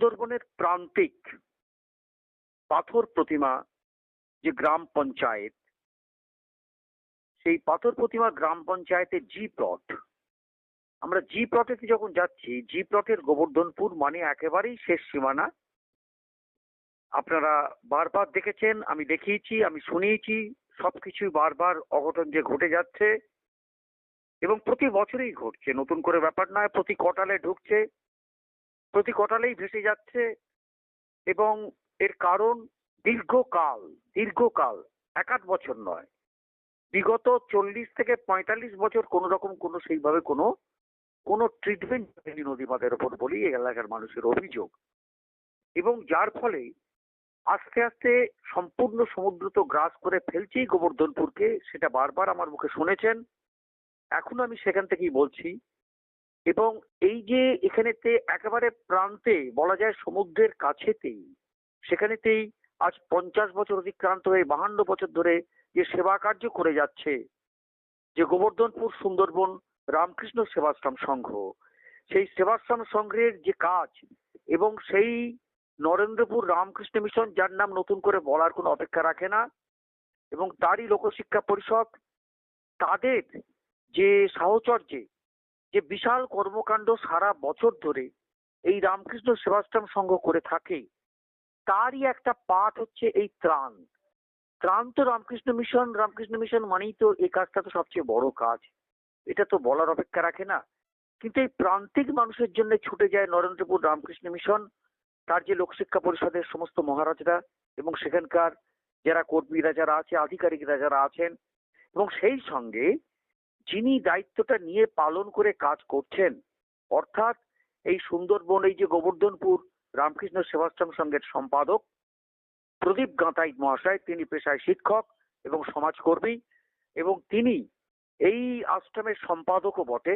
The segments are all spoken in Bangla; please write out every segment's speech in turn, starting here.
সুন্দরবনের প্রান্তিক পাথর প্রতিমা যে গ্রাম পঞ্চায়েত, সেই পাথর প্রতিমা গ্রাম পঞ্চায়েতের জি প্লট, আমরা জি প্লটে যখন যাচ্ছি, জি প্লটের গোবর্ধনপুর মানে একেবারেই শেষ সীমানা। আপনারা বারবার দেখেছেন, আমি দেখিয়েছি, আমি শুনিয়েছি, সবকিছুই বারবার অঘটন যে ঘটে যাচ্ছে এবং প্রতি বছরই ঘটছে, নতুন করে ব্যাপার নয়। প্রতি কটালে ঢুকছে, প্রতি কটালেই ভেসে যাচ্ছে এবং এর কারণ দীর্ঘকাল 1-8 বছর নয়, বিগত 40 থেকে 45 বছর কোন রকম সেইভাবে কোনো ট্রিটমেন্ট হয়নি নদীবাঁধের ওপর বলেই এই এলাকার মানুষের অভিযোগ। এবং যার ফলে আস্তে আস্তে সম্পূর্ণ সমুদ্র তো গ্রাস করে ফেলছেই গোবর্ধনপুরকে, সেটা বারবার আমার মুখে শুনেছেন, এখনো আমি সেখান থেকেই বলছি। এবং এই যে এখানেতে একেবারে প্রান্তে বলা যায় সমুদ্রের কাছেতেই, সেখানেতেই আজ 50 বছর অতিক্রান্ত হয়ে 52 বছর ধরে যে সেবা কার্য করে যাচ্ছে যে গোবর্ধনপুর সুন্দরবন রামকৃষ্ণ সেবাশ্রম সংঘ, সেই সেবাশ্রম সংঘের যে কাজ এবং সেই নরেন্দ্রপুর রামকৃষ্ণ মিশন, যার নাম নতুন করে বলার কোনো অপেক্ষা রাখে না, এবং তারই লোকশিক্ষা পরিষদ, তাদের যে সাহচর্যে যে বিশাল কর্মকাণ্ড সারা বছর ধরে এই রামকৃষ্ণ সেবাশ্রম সংঘ করে থাকে, তারই একটা পাঠ হচ্ছে এই ত্রাণ। তো রামকৃষ্ণ মিশন মানেই তো এই কাজটা তো সবচেয়ে বড় কাজ, এটা তো বলার অপেক্ষা রাখে না। কিন্তু এই প্রান্তিক মানুষের জন্য ছুটে যায় নরেন্দ্রপুর রামকৃষ্ণ মিশন, তার যে লোকশিক্ষা পরিষদের সমস্ত মহারাজরা এবং সেখানকার যারা কর্মীরা যারা আছে, আধিকারিকরা যারা আছেন, এবং সেই সঙ্গে যিনি দায়িত্বটা নিয়ে পালন করে কাজ করছেন, অর্থাৎ এই সুন্দরবন, এই যে গোবর্ধনপুর রামকৃষ্ণ সেবাশ্রম সংঘের সম্পাদক প্রদীপ গাঁতাই মহাশয়, তিনি পেশায় শিক্ষক এবং সমাজকর্মী, এবং তিনি এই আশ্রমের সম্পাদকও বটে।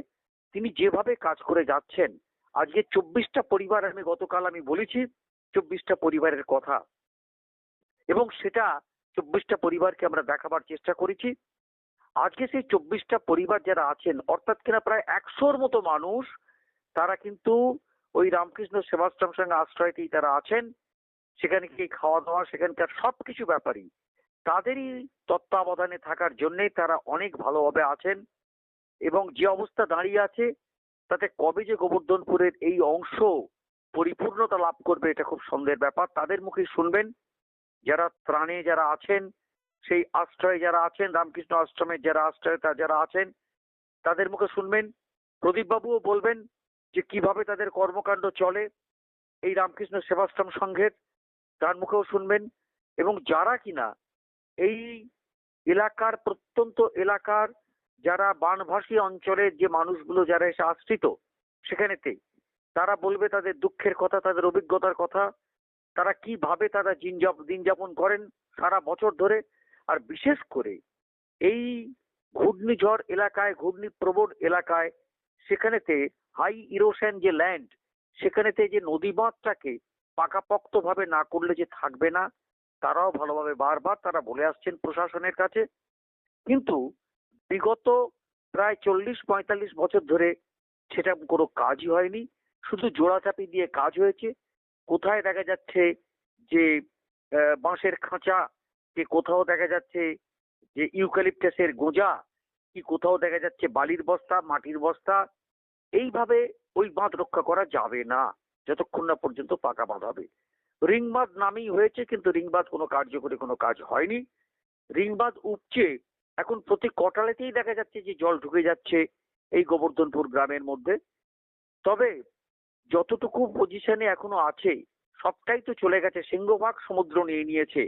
তিনি যেভাবে কাজ করে যাচ্ছেন, আজকে 24টা পরিবার, আমি গতকাল বলেছি 24টা পরিবারের কথা, এবং সেটা 24টা পরিবারকে আমরা দেখাবার চেষ্টা করেছি। আজকে সেই 24টা পরিবার যারা আছেন, অর্থাৎ কিনা প্রায় 100-র মতো মানুষ, তারা কিন্তু ওই রামকৃষ্ণ সেবাশ্রম সংঘ আশ্রয়তেই তারা আছেন। সেখানে কি খাওয়া দাওয়া, সেখানকার সবকিছু ব্যাপারই তাদেরই তত্ত্বাবধানে থাকার জন্যই তারা অনেক ভালোভাবে আছেন। এবং যে অবস্থা দাঁড়িয়ে আছে, তাতে কবে যে গোবর্ধনপুরের এই অংশ পরিপূর্ণতা লাভ করবে, এটা খুব সন্দেহের ব্যাপার। তাদের মুখে শুনবেন, যারা ত্রাণে যারা আছেন, সেই আশ্রয়ে যারা আছেন, রামকৃষ্ণ আশ্রমের যারা আশ্রয়তা যারা আছেন, তাদের মুখে শুনবেন। প্রদীপ বাবুও বলবেন যে কিভাবে তাদের কর্মকাণ্ড চলে এই রামকৃষ্ণ সেবাশ্রম সংঘের, তার মুখেও শুনবেন। এবং যারা কিনা এই এলাকার, প্রত্যন্ত এলাকার যারা বানভাসী অঞ্চলের যে মানুষগুলো যারা এসে আশ্রিত সেখানেতে, তারা বলবে তাদের দুঃখের কথা, তাদের অভিজ্ঞতার কথা, তারা কিভাবে তারা দিন যাপন করেন সারা বছর ধরে। আর বিশেষ করে এই ঘূর্ণিঝড় এলাকায়, ঘূর্ণিপ্রবণ এলাকায়, সেখানেতে হাই ইরোশন যে ল্যান্ড, সেখানেতে যে নদী বাঁধটাকে পাকাপোক্ত ভাবে না করলে যে থাকবে না, তারাও ভালোভাবে বারবার তারা বলে আসছেন প্রশাসনের কাছে। কিন্তু বিগত প্রায় 40-45 বছর ধরে সেটা কোনো কাজই হয়নি, শুধু জোড়াচাপি দিয়ে কাজ হয়েছে। কোথায় দেখা যাচ্ছে যে বাঁশের খাঁচা, যে কোথাও দেখা যাচ্ছে যে ইউক্যালিপটাসের গোঁজা, কি কোথাও দেখা যাচ্ছে বালির বস্তা, মাটির বস্তা। এইভাবে ওই বাঁধ রক্ষা করা যাবে না যতক্ষণ না পর্যন্ত পাকা বাঁধ হবে। রিং বাঁধ নামেই হয়েছে, কিন্তু রিং বাঁধ কোনো কার্যকরী কোনো কাজ হয়নি। রিং বাঁধ উপচে এখন প্রতি কটালেতেই দেখা যাচ্ছে যে জল ঢুকে যাচ্ছে এই গোবর্ধনপুর গ্রামের মধ্যে। তবে যতটুকু পজিশনে এখনো আছে, সবটাই তো চলে গেছে, সিংহভাগ সমুদ্র নিয়ে নিয়েছে।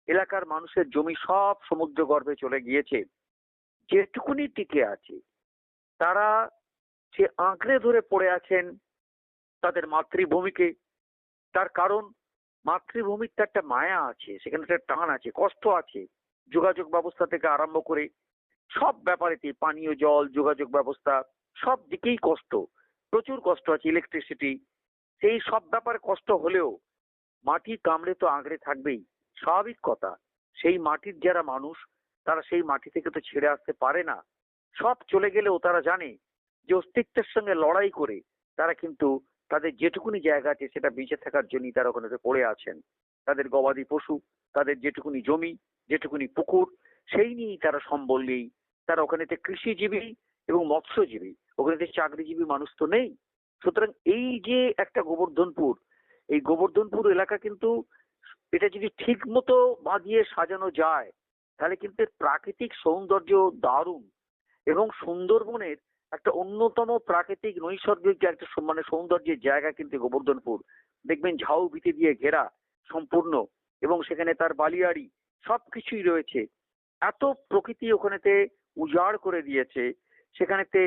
এলাকার মানুষের জমি সব সমুদ্র গর্ভে চলে গিয়েছে। যেটুকুনি টিকে আছে, তারা সে আঁকড়ে ধরে পড়ে আছেন তাদের মাতৃভূমিকে। তার কারণ মাতৃভূমির তো একটা মায়া আছে, সেখানে একটা টান আছে, কষ্ট আছে। যোগাযোগ ব্যবস্থা থেকে আরম্ভ করে সব ব্যাপারেতে, পানীয় জল, যোগাযোগ ব্যবস্থা, সব দিকেই কষ্ট, প্রচুর কষ্ট আছে, ইলেকট্রিসিটি, সেই সব ব্যাপারে কষ্ট হলেও মাটি কামড়ে তো আঁকড়ে থাকবেই, স্বাভাবিক কথা। সেই মাটির যারা মানুষ, তারা সেই মাটি থেকে তো ছেড়ে আসতে পারে না। সব চলে গেলেও তারা জানে যে অস্তিত্বের সঙ্গে লড়াই করে তারা কিন্তু তাদের যেটুকুনি জায়গা আছে সেটা বেঁচে থাকার জন্যই তারা ওখানে পড়ে আছেন। তাদের গবাদি পশু, তাদের যেটুকুনি জমি, যেটুকুনি পুকুর, সেই নিয়েই তারা সম্বল নেই। তারা ওখানেতে কৃষিজীবী এবং মৎস্যজীবী, ওখানেতে চাকরিজীবী মানুষ তো নেই। সুতরাং এই যে একটা গোবর্ধনপুর, এই গোবর্ধনপুর এলাকা কিন্তু এটা যদি ঠিক মতো বাঁধিয়ে সাজানো যায় তাহলে কিন্তু এর প্রাকৃতিক সৌন্দর্য দারুণ। এবং সুন্দরবনের একটা অন্যতম প্রাকৃতিক নৈসর্গিক একটা মানে সৌন্দর্যের জায়গা কিন্তু গোবর্ধনপুর। দেখবেন ঝাউ ভিতে দিয়ে ঘেরা সম্পূর্ণ, এবং সেখানে তার বালিয়াড়ি সবকিছুই রয়েছে। এত প্রকৃতি ওখানেতে উজাড় করে দিয়েছে, সেখানেতে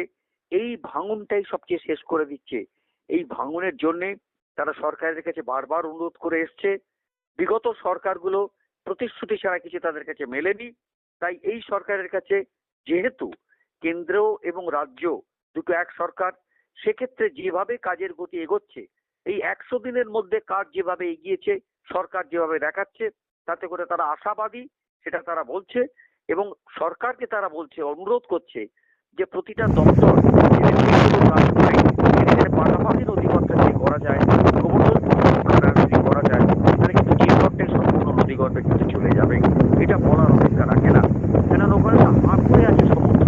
এই ভাঙনটাই সবচেয়ে শেষ করে দিচ্ছে। এই ভাঙনের জন্যে তারা সরকারের কাছে বারবার অনুরোধ করে এসছে। বিগত সরকারগুলো প্রতিশ্রুতি ছাড়া কিছু তাদের কাছে মেলেনি। তাই এই সরকারের কাছে, যেহেতু কেন্দ্র এবং রাজ্য দুটো এক সরকার, সেক্ষেত্রে যেভাবে কাজের গতি এগোচ্ছে, এই 100 দিনের মধ্যে কাজ যেভাবে এগিয়েছে, সরকার যেভাবে দেখাচ্ছে, তাতে করে তারা আশাবাদী, সেটা তারা বলছে। এবং সরকারকে তারা বলছে, অনুরোধ করছে যে প্রতিটা দপ্তর এখানে পাশাপাশি নদীগর্ত যদি করা যায়, যদি করা যায়, তাহলে কিন্তু চিরগর্তের সম্পূর্ণ নদীগর্ভে কিন্তু চলে যাবে। এটা বলার অপেক্ষা রাখে না, কেননা ওখানে হাত হয়ে আছে সমুদ্র,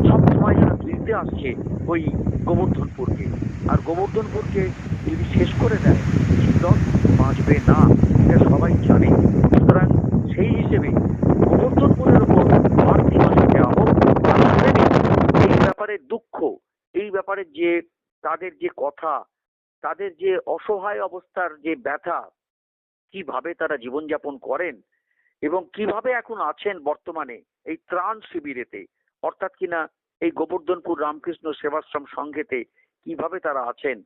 সব সময় যেন দিতে আসছে ওই গোবর্ধনপুরকে। আর গোবর্ধনপুরকে যদি শেষ করে দেয়, চিরগর্ভ বাঁচবে না, এটা সবাই জানে। সুতরাং সেই হিসেবে গোবর্ধনপুরের উপর বাড়তি নজর দেওয়া হোক। এই ব্যাপারে দুঃখ, এই ব্যাপারে যে তাদের যে কথা, তাদের যে অসহায় অবস্থার যে ব্যথা, কিভাবে তারা জীবনযাপন করেন এবং কিভাবে এখন আছেন বর্তমানে এই ত্রাণ শিবিরেতে, অর্থাৎ কিনা এই গোবর্ধনপুর রামকৃষ্ণ সেবাশ্রম সংঘেতে কিভাবে তারা আছেন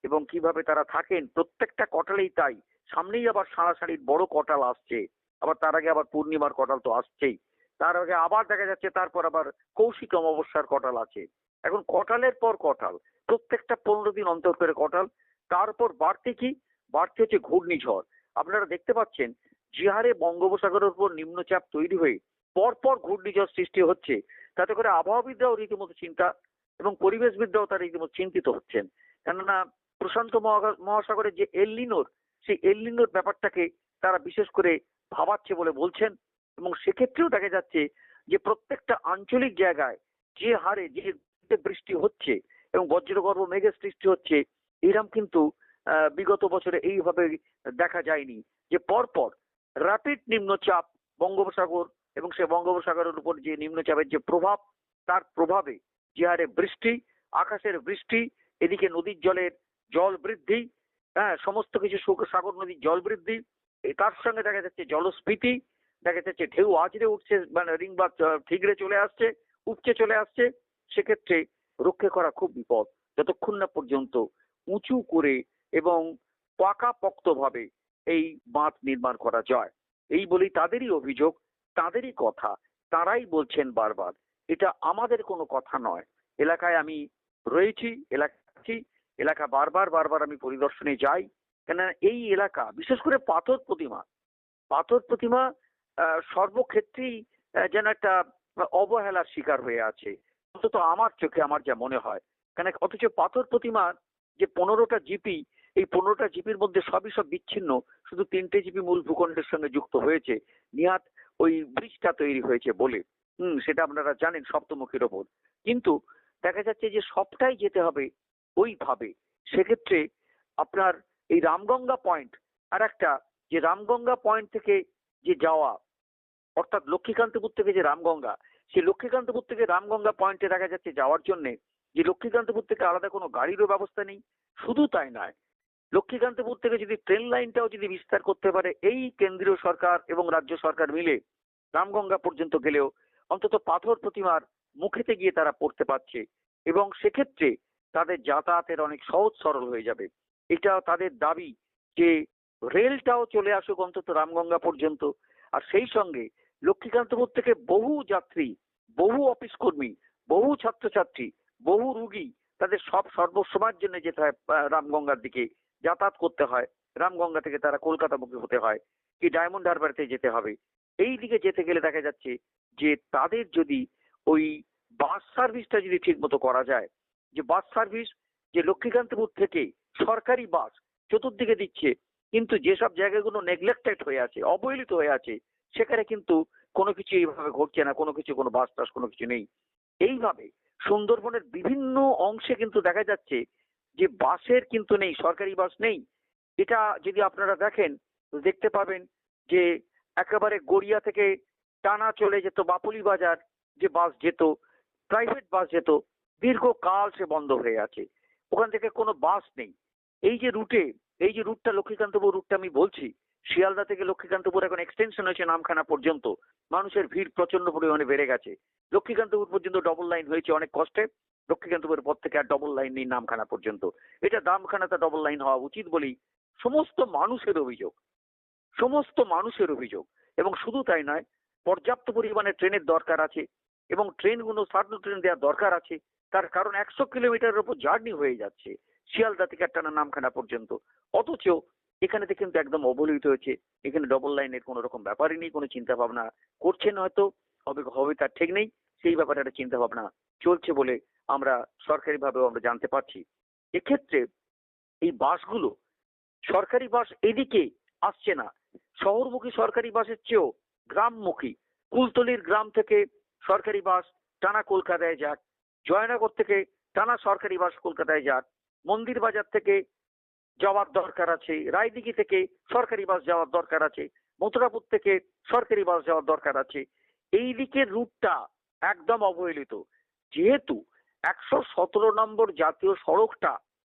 এবং কিভাবে তারা থাকেন, প্রত্যেকটা কটালেই তাই। সামনেই আবার সাড়াসাড়ির বড় কটাল আসছে, আবার তার আগে আবার পূর্ণিমার কটাল তো আসছেই, তার আগে আবার দেখা যাচ্ছে তারপর আবার কৌশিক অমাবস্যার কটাল আছে। এখন কটালের পর কটাল, প্রত্যেকটা 15 দিন অন্তর করে কটাল। তারপর বাড়তি কি, বাড়তি হচ্ছে ঘূর্ণিঝড়। আপনারা দেখতে পাচ্ছেন যে হারে বঙ্গোপসাগরের উপর নিম্নচাপ তৈরি হয়ে পরপর ঘূর্ণিঝড় সৃষ্টি হচ্ছে, তাতে করে আবহাওয়াবিদরাও রীতিমতো চিন্তা এবং পরিবেশবিদরাও তারা রীতিমতো চিন্তিত হচ্ছেন। কেননা প্রশান্ত মহাসাগরের যে এলনিনোর, সেই এলনিনোর ব্যাপারটাকে তারা বিশেষ করে ভাবাচ্ছে বলে বলছেন। এবং সেক্ষেত্রেও দেখা যাচ্ছে যে প্রত্যেকটা আঞ্চলিক জায়গায় যে হারে যে বৃষ্টি হচ্ছে এবং বজ্রগর্ভ মেঘের সৃষ্টি হচ্ছে, এরম কিন্তু বিগত বছরে এইভাবে দেখা যায়নি, যে পরপর র্যাপিড নিম্নচাপ বঙ্গোপসাগর এবং সে বঙ্গোপসাগরের উপর যে নিম্নচাপের যে প্রভাব, তার প্রভাবে যে হারে বৃষ্টি, আকাশের বৃষ্টি, এদিকে নদীর জল বৃদ্ধি, হ্যাঁ, সমস্ত কিছু সাগর নদীর জল বৃদ্ধি, তার সঙ্গে দেখা যাচ্ছে জলস্ফীতি, দেখা যাচ্ছে ঢেউ আছড়ে উঠছে, মানে রিং বা ঠিকরে চলে আসছে, উপচে চলে আসছে। সেক্ষেত্রে রক্ষে করা খুব বিপদ, যতক্ষণ না পর্যন্ত উঁচু করে এবং পাকাপোক্তভাবে এই বাঁধ নির্মাণ করা যায়। এই বলেই তাদেরই অভিযোগ, তাদেরই কথা, তারাই বলছেন বারবার। এটা আমাদের কোনো কথা নয়। এলাকায় আমি রয়েছি, এলাকা বারবার বারবার আমি পরিদর্শনে যাই। কেননা এই এলাকা বিশেষ করে পাথর প্রতিমা সর্বক্ষেত্রেই যেন একটা অবহেলার শিকার হয়ে আছে, অন্তত আমার চোখে, আমার যা মনে হয়। কেন, অথচ পাথর প্রতিমার যে 15টা জিপি, এই 15টা জিপির মধ্যে সব বিচ্ছিন্ন, শুধু 3টে জিপি মূল ভূখণ্ডের সঙ্গে যুক্ত হয়েছে নিহাত ওই ব্রিজটা তৈরি হয়েছে বলে। সেটা আপনারা জানেন, সপ্তমুখীর ওপর। কিন্তু দেখা যাচ্ছে যে সবটাই যেতে হবে ওইভাবে। সেক্ষেত্রে আপনার এই রামগঙ্গা পয়েন্ট, আর একটা যে রামগঙ্গা পয়েন্ট থেকে যে যাওয়া, অর্থাৎ লক্ষ্মীকান্তপুর থেকে যে রামগঙ্গা, সেই লক্ষ্মীকান্তপুর থেকে রামগঙ্গা পয়েন্টে দেখা যাচ্ছে যাওয়ার জন্য যে লক্ষ্মীকান্তপুর থেকে আলাদা কোনো গাড়িরও ব্যবস্থা নেই। শুধু তাই নয়, লক্ষ্মীকান্তপুর থেকে যদি ট্রেন লাইনটাও যদি বিস্তার করতে পারে এই কেন্দ্রীয় সরকার এবং রাজ্য সরকার মিলে, রামগঙ্গা পর্যন্ত গেলেও অন্তত পাথর প্রতিমার মুখেতে গিয়ে তারা পড়তে পারছে, এবং সেক্ষেত্রে তাদের যাতায়াতের অনেক সহজ সরল হয়ে যাবে। এটা তাদের দাবি যে রেলটাও চলে আসুক অন্তত রামগঙ্গা পর্যন্ত। আর সেই সঙ্গে লক্ষ্মীকান্তপুর থেকে বহু যাত্রী, বহু অফিস কর্মী, বহু ছাত্রছাত্রী, বহু রুগী, তাদের সর্বসময়ের জন্য যেতে হয় রামগঙ্গার দিকে, যাতায়াত করতে হয়। রামগঙ্গা থেকে তারা কলকাতামুখী হতে হয়, কি ডায়মন্ড হারবারতে যেতে হবে। এই দিকে যেতে গেলে দেখা যাচ্ছে যে তাদের যদি ওই বাস সার্ভিসটা যদি ঠিক মতো করা যায়, যে বাস সার্ভিস যে লক্ষ্মীকান্তপুর থেকে সরকারি বাস চতুর্দিকে দিচ্ছে, কিন্তু যেসব জায়গাগুলো নেগলেক্টেড হয়ে আছে, অবহেলিত হয়ে আছে, সেখানে কিন্তু কোনো কিছু এইভাবে ঘটছে না, কোনো কিছু, কোনো বাস টাস কোনো কিছু নেই। এইভাবে সুন্দরবনের বিভিন্ন অংশে কিন্তু দেখা যাচ্ছে যে বাসের কিন্তু নেই, সরকারি বাস নেই। এটা যদি আপনারা দেখেন তো দেখতে পাবেন যে একেবারে গড়িয়া থেকে টানা চলে যেত বাপুলি বাজার, যে বাস যেত, প্রাইভেট বাস যেত, দীর্ঘকাল সে বন্ধ হয়ে আছে। ওখান থেকে কোনো বাস নেই। এই যে রুটে, এই যে রুটটা লক্ষ্মীকান্তপুর রুটটা আমি বলছি, শিয়ালদা থেকে লক্ষ্মীকান্তপুর এখন এক্সটেনশন হয়েছে নামখানা পর্যন্ত, মানুষের ভিড় প্রচন্ড পরিমাণে বেড়ে গেছে। লক্ষ্মীকান্তপুর পর্যন্ত ডবল লাইন হয়েছে অনেক কষ্টে, লক্ষ্মীকান্তপুরের পর থেকে আর ডবল লাইন নেই নামখানা পর্যন্ত। এটা নামখানাতে ডবল লাইন হওয়া উচিত বলেই সমস্ত মানুষের অভিযোগ, সমস্ত মানুষের অভিযোগ। এবং শুধু তাই নয়, পর্যাপ্ত পরিমাণে ট্রেনের দরকার আছে এবং ট্রেনগুলো সার্নো ট্রেন দেওয়ার দরকার আছে। তার কারণ 100 কিলোমিটারের উপর জার্নি হয়ে যাচ্ছে শিয়ালদা থেকে টানা নামখানা পর্যন্ত, অথচ এখানে থেকে কিন্তু একদম অবহেলিত হয়েছে। এখানে ডবল লাইনের কোনো রকম ব্যাপারই নেই, কোনো চিন্তা ভাবনা করছেন হয়তো, হবে হবে তার ঠিক নেই, সেই ব্যাপারে একটা চিন্তা ভাবনা চলছে বলে আমরা সরকারিভাবেও আমরা জানতে পারছি। এক্ষেত্রে এই বাসগুলো, সরকারি বাস এদিকে আসছে না, শহরমুখী সরকারি বাসের চেয়েও গ্রামমুখী, কুলতলির গ্রাম থেকে সরকারি বাস টানা কলকাতায় যাক, জয়নগর থেকে টানা সরকারি বাস কলকাতায় যাক, মন্দির বাজার থেকে যাওয়ার দরকার আছে, রায়দিঘি থেকে সরকারি বাস যাওয়ার দরকার আছে, মথুরাপুর থেকে সরকারি বাস যাওয়ার দরকার আছে। এই দিকের রুটটা একদম অবহেলিত। যেহেতু 117 নম্বর জাতীয় সড়কটা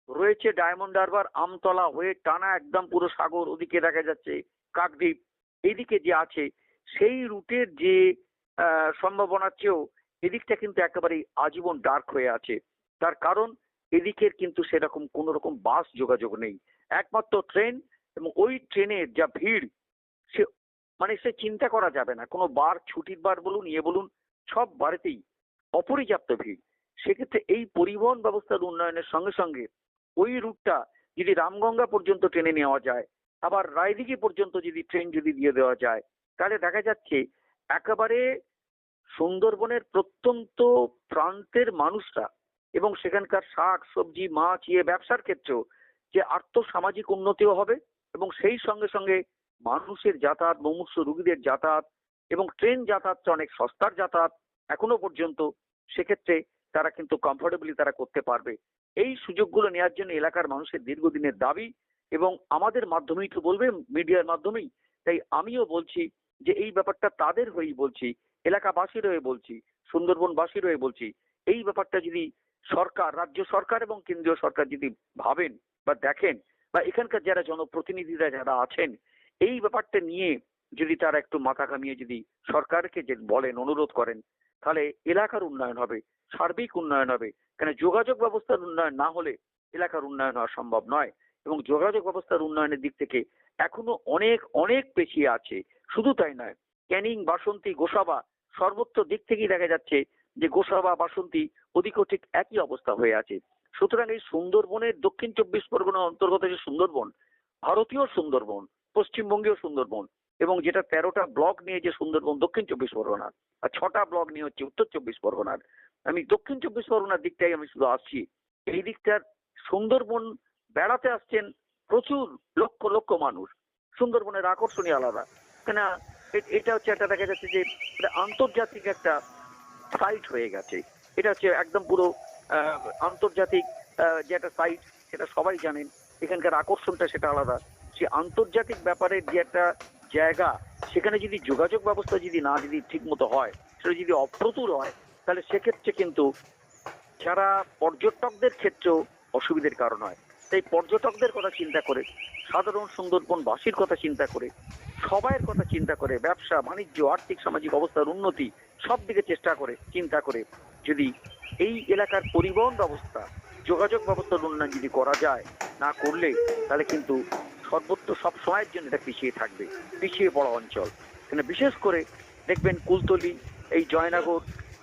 রয়েছে ডায়মন্ড হারবার আমতলা হয়ে টানা একদম পুরো সাগর, ওদিকে দেখা যাচ্ছে কাকদ্বীপ, এইদিকে যে আছে সেই রুটের যে সম্ভাবনার চেয়েও এদিকটা কিন্তু একেবারেই আজীবন ডার্ক হয়ে আছে। তার কারণ এদিকের কিন্তু সেরকম কোন রকম বাস যোগাযোগ নেই, একমাত্র ট্রেন। এবং ওই ট্রেনের যা ভিড়, সে মানে সে চিন্তা করা যাবে না। কোনো বার, ছুটির বার বলুন, ইয়ে বলুন, সব বারেতেই অপর্যাপ্ত ভিড়। সেক্ষেত্রে এই পরিবহন ব্যবস্থার উন্নয়নের সঙ্গে সঙ্গে ওই রুটটা যদি রামগঙ্গা পর্যন্ত টেনে নেওয়া যায়, আবার রায়দিঘি পর্যন্ত যদি ট্রেন যদি দিয়ে দেওয়া যায়, তাহলে দেখা যাচ্ছে একেবারে সুন্দরবনের প্রত্যন্ত প্রান্তের মানুষরা এবং সেখানকার শাক সবজি মাছ ইয়ে ব্যবসার ক্ষেত্রেও যে আর্থসামাজিক উন্নতিও হবে, এবং সেই সঙ্গে সঙ্গে মানুষের যাতায়াত, মুমূর্ষু রোগীদের যাতায়াত, এবং ট্রেন যাতায়াতটা অনেক সস্তার যাতায়াত এখনো পর্যন্ত, সেক্ষেত্রে তারা কিন্তু কমফোর্টেবলি তারা করতে পারবে। এই সুযোগগুলো নেওয়ার জন্য এলাকার মানুষের দীর্ঘদিনের দাবি, এবং আমাদের মাধ্যমেই তো বলবে, মিডিয়ার মাধ্যমেই। তাই আমিও বলছি যে এই ব্যাপারটা তাদের হয়েই বলছি, এলাকাবাসীর হয়ে বলছি, সুন্দরবনবাসীর হয়ে বলছি, এই ব্যাপারটা যদি সরকার, রাজ্য সরকার এবং কেন্দ্রীয় সরকার যদি ভাবেন বা দেখেন, বা এখানকার যারা জনপ্রতিনিধিরা যারা আছেন, এই ব্যাপারটা নিয়ে যদি তারা একটু মাথা ঘামিয়ে যদি সরকারকে যে বলেন, অনুরোধ করেন, তাহলে এলাকার উন্নয়ন হবে, সার্বিক উন্নয়ন হবে। কেন যোগাযোগ ব্যবস্থার উন্নয়ন না হলে এলাকার উন্নয়ন হওয়া সম্ভব নয়, এবং যোগাযোগ ব্যবস্থার উন্নয়নের দিক থেকে এখনো অনেক অনেক পেছিয়ে আছে। শুধু তাই নয়, ক্যানিং, বাসন্তী, গোসাবা সর্বত্র দিক থেকেই দেখা যাচ্ছে যে গোসাবা, বাসন্তী ওদিকেও ঠিক একই অবস্থা হয়ে আছে। সুতরাং এই সুন্দরবনের দক্ষিণ 24 পরগনার অন্তর্গত যে সুন্দরবন, ভারতীয় সুন্দরবন, পশ্চিমবঙ্গীয় সুন্দরবন, এবং যেটা 13টা ব্লক নিয়ে যে সুন্দরবন দক্ষিণ 24 পরগনার, আর 6টা ব্লক নিয়ে হচ্ছে উত্তর 24 পরগনার। আমি দক্ষিণ 24 পরগনার দিকটাই আমি শুধু আসছি। এই দিকটার সুন্দরবন বেড়াতে আসছেন প্রচুর, লক্ষ লক্ষ মানুষ। সুন্দরবনের আকর্ষণই আলাদা। কেন এটা হচ্ছে একটা, দেখা যাচ্ছে যে আন্তর্জাতিক একটা সাইট হয়ে গেছে। এটা হচ্ছে একদম পুরো আন্তর্জাতিক যে একটা সাইট, সেটা সবাই জানেন। এখানকার আকর্ষণটা সেটা আলাদা। সে আন্তর্জাতিক ব্যাপারের যে একটা জায়গা, সেখানে যদি যোগাযোগ ব্যবস্থা যদি না যদি ঠিক মতো হয়, সেটা যদি অপ্রতুল হয়, তাহলে সেক্ষেত্রে কিন্তু যারা পর্যটকদের ক্ষেত্রেও অসুবিধার কারণ হয়। তাই পর্যটকদের কথা চিন্তা করে, সাধারণ সুন্দরবনবাসীর কথা চিন্তা করে, সবাইয়ের কথা চিন্তা করে, ব্যবসা বাণিজ্য, আর্থিক সামাজিক অবস্থার উন্নতি সব দিকে চেষ্টা করে, চিন্তা করে যদি এই এলাকার পরিবহন ব্যবস্থা, যোগাযোগ ব্যবস্থার উন্নয়ন যদি করা যায়, না করলে তাহলে কিন্তু সর্বত্র সব সময়ের জন্য এটা পিছিয়ে থাকবে, পিছিয়ে পড়া অঞ্চল। এখানে বিশেষ করে দেখবেন কুলতলি, এই জয়নগর,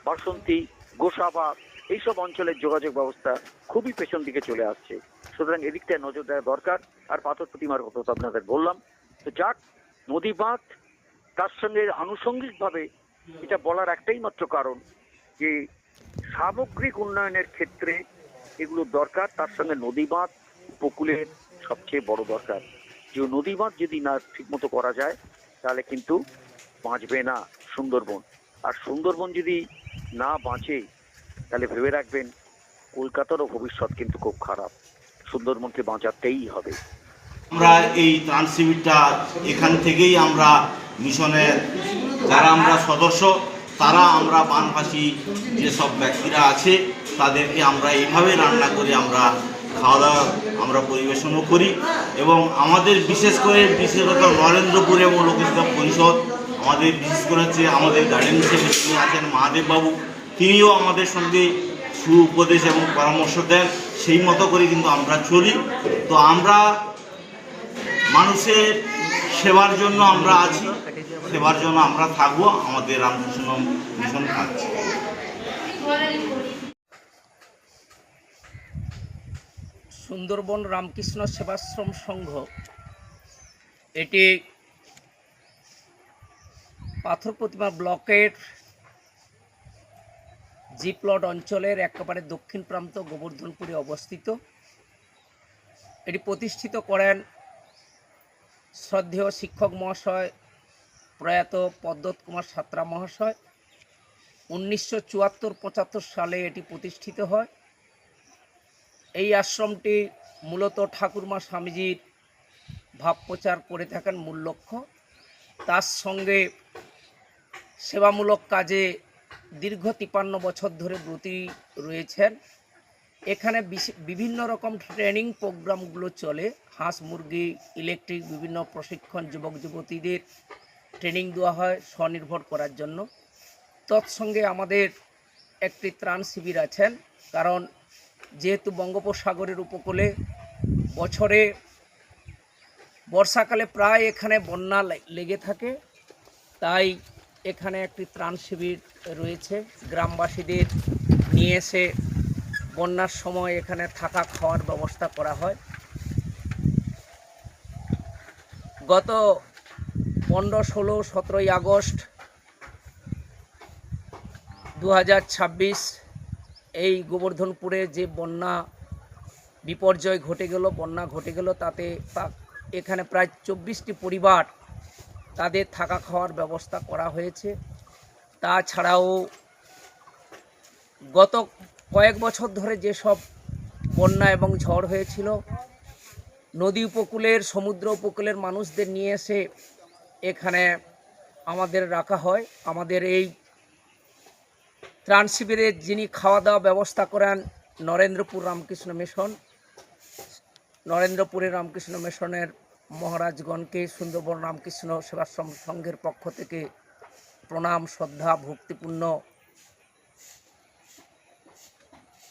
বাসন্তী, গোসাবা এইসব অঞ্চলের যোগাযোগ ব্যবস্থা খুবই পেছন দিকে চলে আসছে। সুতরাং এদিকটায় নজর দেওয়া দরকার। আর পাথর প্রতিমার কথা তো আপনাদের বললাম। তো যাক, নদী বাঁধ, তার সঙ্গে আনুষঙ্গিকভাবে এটা বলার একটাই মাত্র কারণ যে সামগ্রিক উন্নয়নের ক্ষেত্রে এগুলো দরকার। তার সঙ্গে নদী বাঁধ উপকূলের সবচেয়ে বড় দরকার যে নদী বাঁধ যদি না ঠিকমতো করা যায় তাহলে কিন্তু বাঁচবে না সুন্দরবন। আর সুন্দরবন যদি না বাঁচে তাহলে ভেবে রাখবেন কলকাতারও ভবিষ্যৎ কিন্তু খুব খারাপ। সুন্দরবনকে বাঁচাতেই হবে। আমরা এই ত্রাণ শিবিরটা এখান থেকেই আমরা মিশনের যারা আমরা সদস্য তারা আমরা বানভাসী যেসব ব্যক্তিরা আছে তাদেরকে আমরা এইভাবে রান্না করে আমরা খাওয়া দাওয়া আমরা পরিবেশনও করি। এবং আমাদের বিশেষত নরেন্দ্রপুর এবং লোকসেবা পরিষদ আমাদের বিশেষ করে হচ্ছে আমাদের গার্ডেন হিসেবে যিনি আছেন মহাদেববাবু, তিনিও আমাদের সঙ্গে সুউপদেশ এবং পরামর্শ দেন। সেই মতো করে কিন্তু আমরা চলি। তো আমরা মানুষের সেবার জন্য আমরা আছি, সেবার জন্য আমরা থাকবো, আমাদের রামকৃষ্ণ মিশন থাকছে। সুন্দরবন রামকৃষ্ণ সেবাশ্রম সংঘ এটি পাথর প্রতিমা ব্লকের জি প্লট অঞ্চলের একেবারে দক্ষিণ প্রান্ত গোবর্ধনপুরে অবস্থিত। এটি প্রতিষ্ঠিত করেন শ্রদ্ধেয় শিক্ষক মহাশয় প্রয়াত পদ্মত কুমার সাঁতরা মহাশয়। 1974-75 সালে এটি প্রতিষ্ঠিত হয়। এই আশ্রমটি মূলত ঠাকুরমা স্বামীজির ভাব প্রচার করে থাকেন মূল লক্ষ্য। তার সঙ্গে সেবামূলক কাজে দীর্ঘ 53 বছর ধরে ব্রতী রয়েছেন। এখানে বিভিন্ন রকম ট্রেনিং প্রোগ্রামগুলো চলে। হাঁস মুরগি ইলেকট্রিক বিভিন্ন প্রশিক্ষণ যুবক যুবতীদের ট্রেনিং দেওয়া হয় স্বনির্ভর করার জন্য। তৎসঙ্গে আমাদের একটি ত্রাণ শিবির আছেন, কারণ যেহেতু বঙ্গোপসাগরের উপকূলে বছরে বর্ষাকালে প্রায় এখানে বন্যা লেগে থাকে, তাই এখানে একটি ত্রাণ শিবির রয়েছে। গ্রামবাসীদের নিয়ে এসে বন্যার সময় এখানে থাকা খাওয়ার ব্যবস্থা করা হয়। গত 15, 16, 17 আগস্ট 2026 এই গোবর্ধনপুরে যে বন্যা বিপর্যয় বন্যা ঘটে গেল, তাতে এখানে প্রায় 24টি পরিবার তাদের থাকা খাওয়ার ব্যবস্থা করা হয়েছে। তাছাড়াও গত কয়েক বছর ধরে যেসব বন্যা এবং ঝড় হয়েছিল, নদী উপকূলের সমুদ্র উপকূলের মানুষদের নিয়ে এসে এখানে আমাদের রাখা হয়। আমাদের এই ত্রাণ শিবিরে যিনি খাওয়া দাওয়া ব্যবস্থা করেন নরেন্দ্রপুরের রামকৃষ্ণ মিশনের মহারাজগণকে সুন্দরবন রামকৃষ্ণ সেবাশ্রম সংঘের পক্ষ থেকে প্রণাম, শ্রদ্ধা, ভক্তিপূর্ণ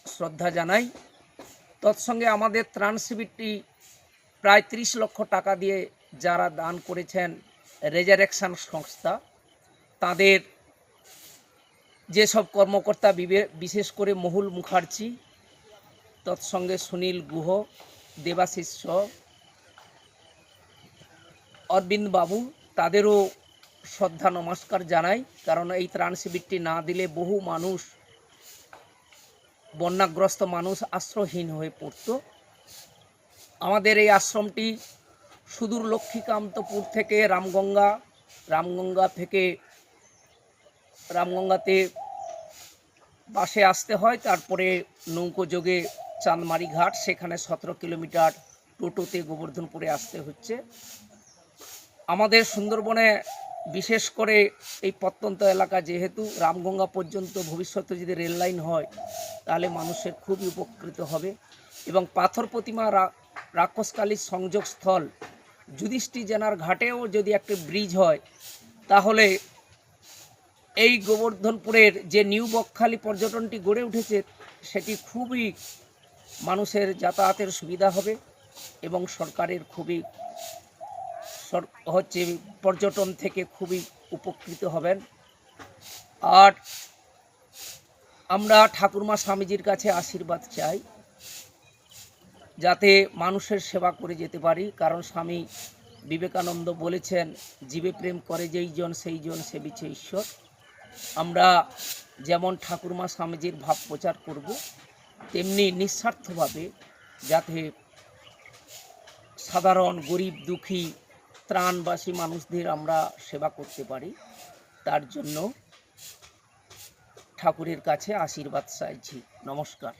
শ্রদ্ধা জানাই। তৎসঙ্গে আমাদের ত্রাণ শিবিরটি প্রায় 30 লক্ষ টাকা দিয়ে যারা দান করেছেন রেজারেকশন সংস্থা, তাদের যেসব কর্মকর্তা বিশেষ করে মহুল মুখার্জি, তৎসঙ্গে সুনীল গুহ, দেবাশিস, অরবিন্দ বাবু, তাদেরও শ্রদ্ধা নমস্কার জানাই। কারণ এই ত্রাণ শিবিরটি না দিলে বহু মানুষ, বন্যাগ্রস্ত মানুষ আশ্রয়হীন হয়ে পড়ত। আমাদের এই আশ্রমটি সুদূর লক্ষ্মীকান্তপুর থেকে রামগঙ্গাতে বাসে আসতে হয়, তারপরে নৌকোযোগে চাঁদমারি ঘাট, সেখানে 17 কিলোমিটার টোটোতে গোবর্ধনপুরে আসতে হচ্ছে। আমাদের সুন্দরবনে বিশেষ করে এই প্রত্যন্ত এলাকা, যেহেতু রামগঙ্গা পর্যন্ত ভবিষ্যতে যদি রেল লাইন হয় তাহলে মানুষের খুবই উপকৃত হবে। এবং পাথর প্রতিমা রাক্ষসকালীর সংযোগস্থল যুধিষ্ঠির জেনার ঘাটেও যদি একটা ব্রিজ হয় তাহলে এই গোবর্ধনপুরের যে নিউ বকখালি পর্যটনটি গড়ে উঠেছে সেটি খুবই মানুষের যাতায়াতের সুবিধা হবে এবং সরকারের খুবই পর্যটন থেকে খুবই উপকৃত হবেন। আর আমরা ঠাকুরমা স্বামীজির কাছে আশীর্বাদ চাই যাতে মানুষের সেবা করে যেতে পারি। কারণ স্বামী বিবেকানন্দ বলেছেন, জীবে প্রেম করে যেই জন সেই জন সেবিছে ঈশ্বর। আমরা যেমন ঠাকুরমা স্বামীজির ভাব প্রচার করব, তেমনি নিঃস্বার্থভাবে যাতে সাধারণ গরিব দুঃখী ত্রাণবাসী মানুষদের আমরা সেবা করতে পারি, তার জন্য ঠাকুরের কাছে আশীর্বাদ চাইছি। নমস্কার।